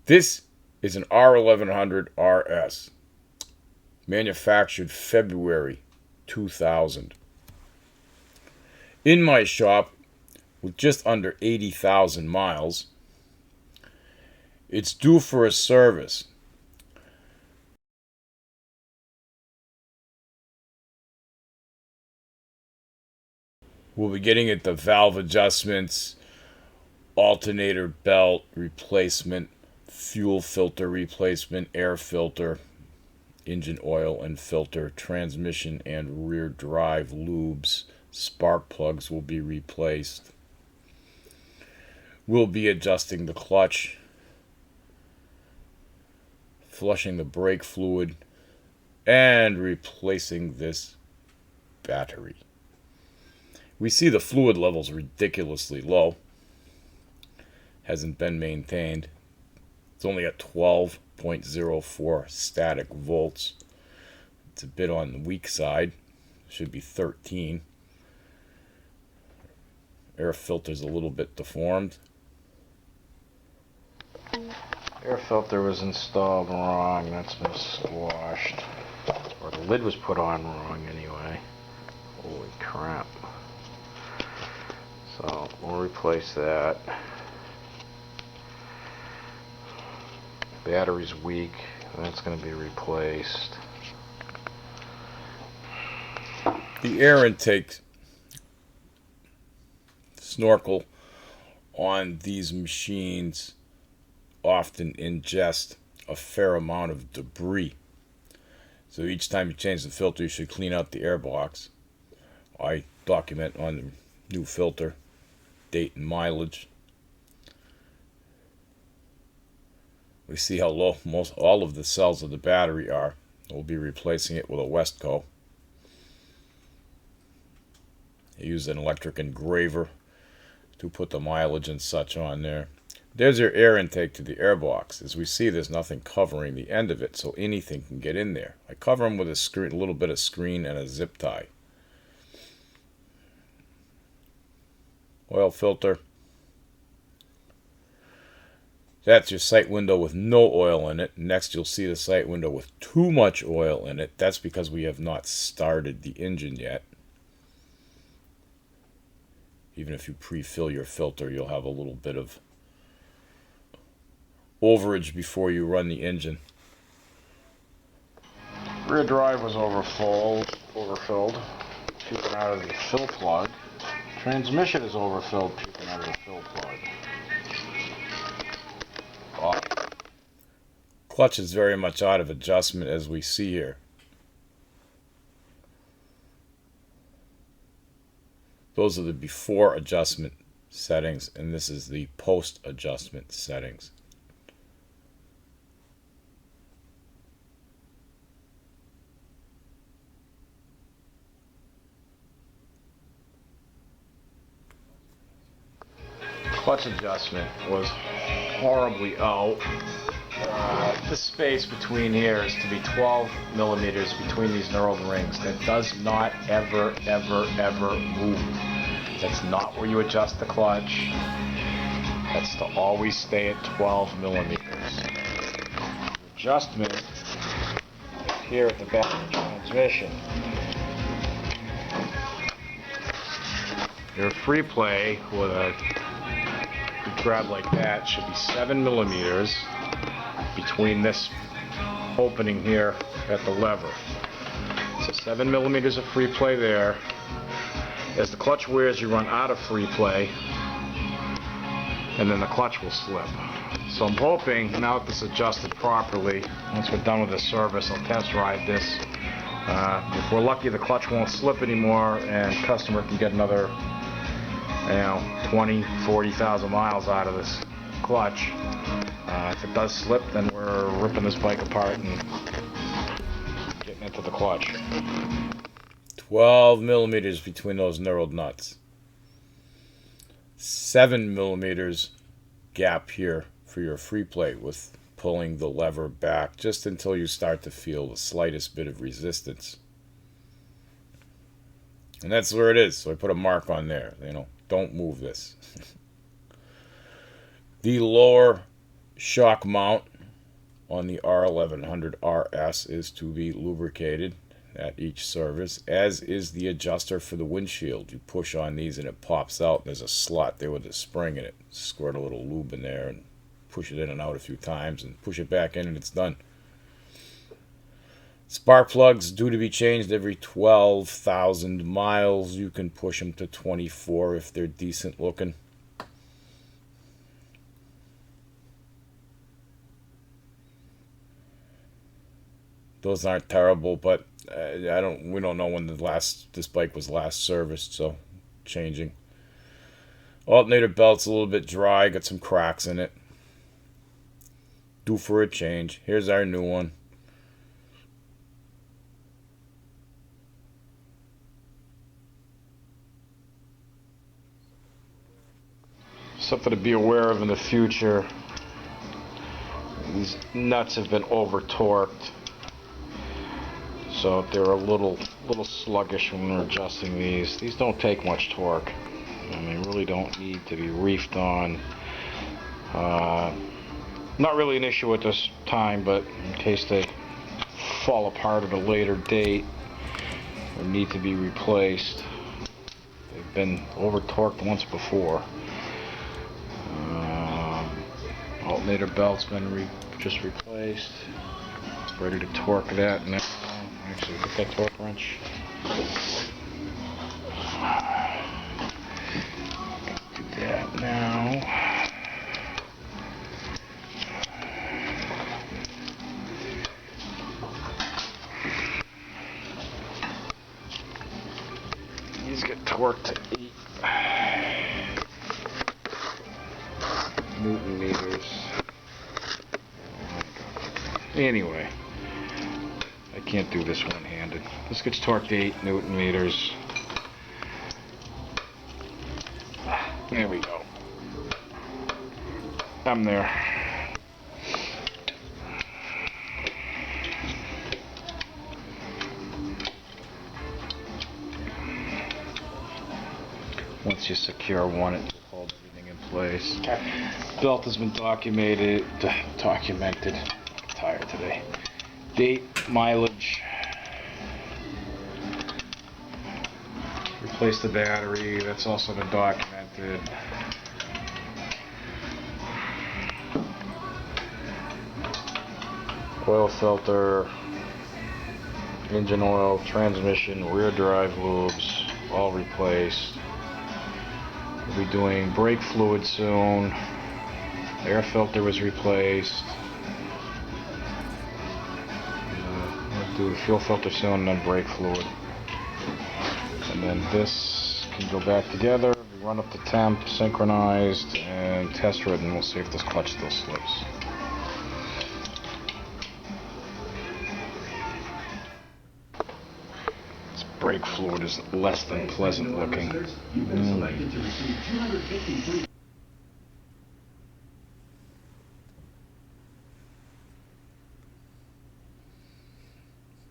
This is an R1100RS, manufactured February 2000. In my shop, with just under 80,000 miles, it's due for a service. We'll be getting it the valve adjustments, alternator belt replacement, fuel filter replacement, air filter, engine oil and filter, transmission and rear drive lubes, spark plugs will be replaced. We'll be adjusting the clutch, flushing the brake fluid, and replacing this battery. We see the fluid levels ridiculously low. Hasn't been maintained. It's only at 12.04 static volts. It's a bit on the weak side. Should be 13. Air filter's a little bit deformed. Air filter was installed wrong. That's been squashed. Or the lid was put on wrong anyway. Holy crap. So we'll replace that. Battery's weak. That's going to be replaced. The air intake snorkel on these machines often ingest a fair amount of debris. So each time you change the filter, you should clean out the air box. I document on the new filter date and mileage. We see how low all of the cells of the battery are. We'll be replacing it with a Westco. I use an electric engraver to put the mileage and such on there. There's your air intake to the air box. As we see, there's nothing covering the end of it, so anything can get in there. I cover them with a screen, a little bit of screen and a zip tie. Oil filter. That's your sight window with no oil in it. Next, you'll see the sight window with too much oil in it. That's because we have not started the engine yet. Even if you pre-fill your filter, you'll have a little bit of overage before you run the engine. Rear drive was overfilled, puking out of the fill plug. Transmission is overfilled, puking out of the fill plug. Clutch is very much out of adjustment, as we see here. Those are the before adjustment settings, and this is the post adjustment settings. Clutch adjustment was horribly out. This space between here is to be 12 millimeters between these knurled rings. That does not ever move. That's not where you adjust the clutch. That's to always stay at 12 millimeters. Adjustment here at the back of the transmission. Your free play with a grab like that should be 7 millimeters between this opening here at the lever. So 7 millimeters of free play there. As the clutch wears, you run out of free play, and then the clutch will slip. So I'm hoping now that this is adjusted properly, once we're done with the service, I'll test ride this. If we're lucky, the clutch won't slip anymore, and customer can get another 20, 40,000 miles out of this clutch. If it does slip, then we're ripping this bike apart and getting into the clutch. 12 millimeters between those knurled nuts. 7 millimeters gap here for your free play with pulling the lever back just until you start to feel the slightest bit of resistance. And that's where it is. So I put a mark on there. Don't move this. The lower shock mount on the R1100RS is to be lubricated at each service, as is the adjuster for the windshield. You push on these and it pops out. There's a slot there with a spring in it. Squirt a little lube in there and push it in and out a few times and push it back in and it's done. Spark plugs due to be changed every 12,000 miles. You can push them to 24 if they're decent looking. Those aren't terrible, but we don't know when this bike was last serviced, so changing. Alternator belt's a little bit dry, got some cracks in it. Due for a change. Here's our new one. Something to be aware of in the future. These nuts have been over torqued, so they're a little sluggish when we're adjusting these. These don't take much torque, and they really don't need to be reefed on. Not really an issue at this time, but in case they fall apart at a later date or need to be replaced. They've been over torqued once before. Alternator belt's been just replaced. It's ready to torque that now. Actually, get that torque wrench. Do that now. These get torqued to 8 Newton meters. Anyway, I can't do this one-handed. This gets torqued to 8 Newton meters. There we go. I'm there. Once you secure one, it will hold everything in place. Belt has been documented. I'm tired today. Date, mileage. Replace the battery. That's also been documented. Oil filter, engine oil, transmission, rear drive lubes, all replaced. We'll be doing brake fluid soon. Air filter was replaced. We'll do the fuel filter soon and then brake fluid. And then this can go back together, run up to temp, synchronized, and test ridden. We'll see if this clutch still slips. This brake fluid is less than pleasant looking.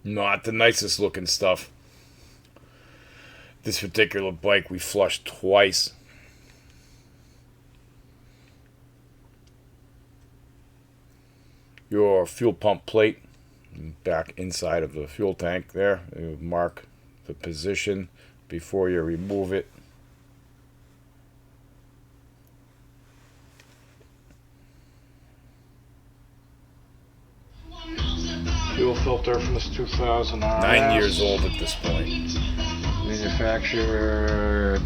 Not the nicest looking stuff. This particular bike we flushed twice. Your fuel pump plate back inside of the fuel tank there. You mark the position before you remove it. Fuel filter from this 2000 RS. 9 years old at this point. Manufactured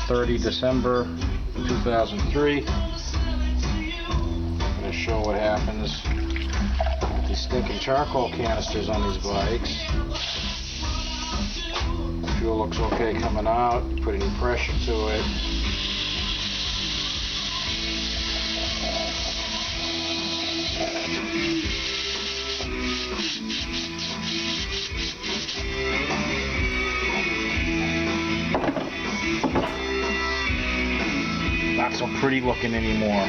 30 December 2003. I'm going to show what happens with these stinking charcoal canisters on these bikes. Fuel looks okay coming out. Put any pressure to it. Not so pretty looking anymore.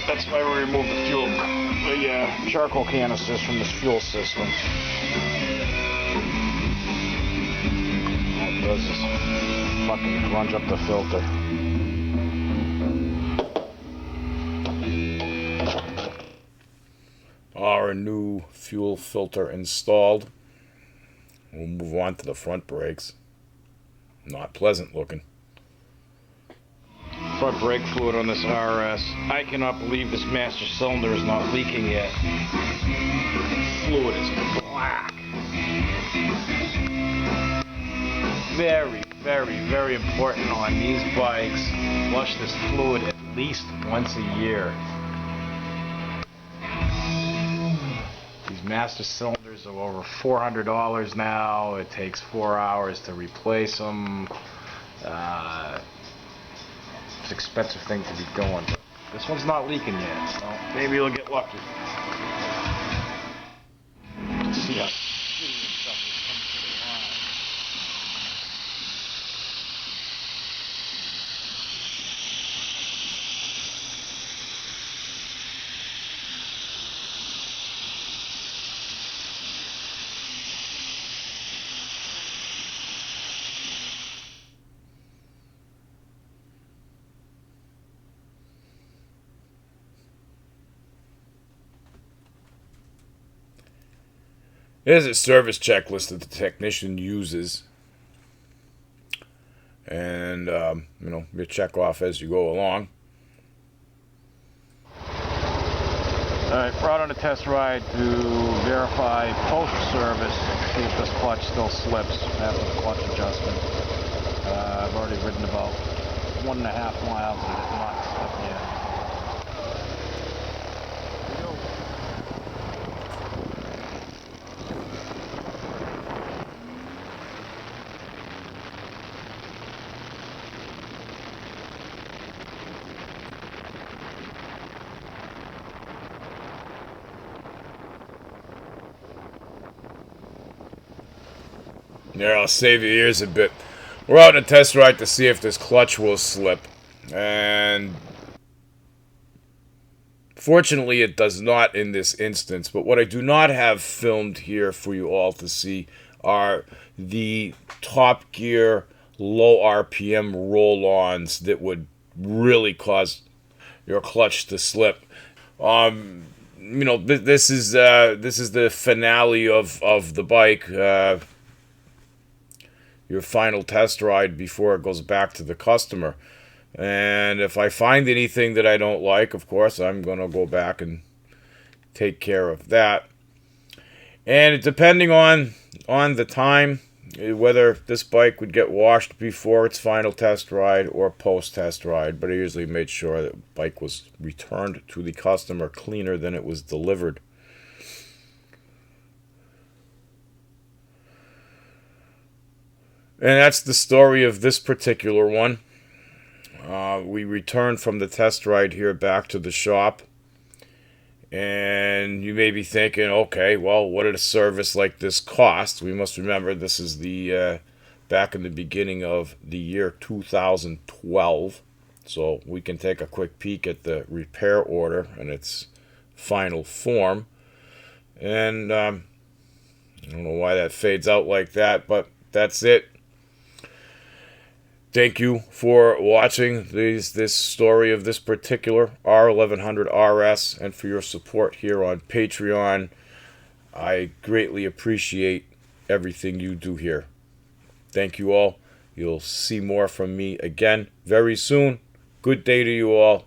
That's why we removed the charcoal canisters from this fuel system. All it does is fucking grunge up the filter. Our new fuel filter installed. We'll move on to the front brakes. Not pleasant looking. Front brake fluid on this RS. I cannot believe this master cylinder is not leaking yet. Fluid is black. Very, very, very important on these bikes. Flush this fluid at least once a year. These master cylinders are over $400 now. It takes 4 hours to replace them. It's an expensive thing to be doing. This one's not leaking yet, so maybe you'll get lucky. See how shitty this stuff is coming to the line. Here's a service checklist that the technician uses. And, you check off as you go along. Alright, we're out on a test ride to verify post-service, see if this clutch still slips after the clutch adjustment. I've already ridden about 1.5 miles and it has not slipped yet. There, I'll save your ears a bit. We're out on a test ride to see if this clutch will slip. And fortunately, it does not in this instance. But what I do not have filmed here for you all to see are the top gear, low RPM roll-ons that would really cause your clutch to slip. This is the finale of the bike. Your final test ride before it goes back to the customer. And if I find anything that I don't like, of course, I'm going to go back and take care of that. And depending on the time, whether this bike would get washed before its final test ride or post-test ride, but I usually made sure that the bike was returned to the customer cleaner than it was delivered. And that's the story of this particular one. We returned from the test ride here back to the shop. And you may be thinking, okay, well, what did a service like this cost? We must remember this is the back in the beginning of the year 2012. So we can take a quick peek at the repair order and its final form. And I don't know why that fades out like that, but that's it. Thank you for watching this story of this particular R1100RS and for your support here on Patreon. I greatly appreciate everything you do here. Thank you all. You'll see more from me again very soon. Good day to you all.